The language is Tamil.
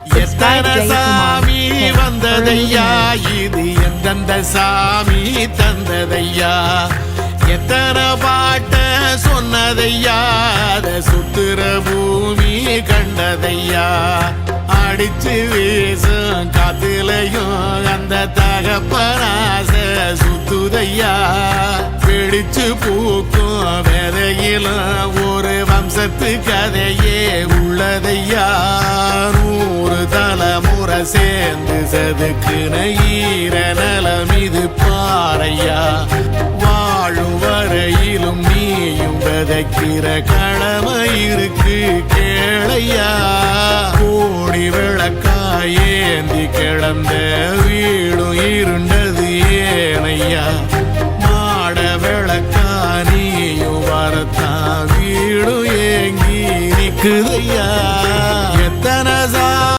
எத்தனை சாமி வந்ததையா, இது எந்தெந்த சாமி தந்ததையா, எத்தனை பாட்ட சொன்னதையா, அத சுத்துற பூமி கண்டதையா, அடிச்சு வீசும் காத்துலையும் அந்த தகப்பனாச சுத்துதையா, பிடிச்சு பூக்கும் விதையிலும் ஒரு வம்சத்து கதையே உள்ளதையா, 100 தலைமுறை சேர்ந்து செதுக்குன ஈர நலம் இது பாறையா, வாழும் வரையிலும் நீயும் விதைக்கிற கடமை இருக்கு கேளையா, கோடி விளக்காயேந்தி கிடந்த வீடும் இருண்டது ஏனையா, மாட விளக்கா நீயும் வரத்தான் வீடும் ஏங்கி நிக்குதையா.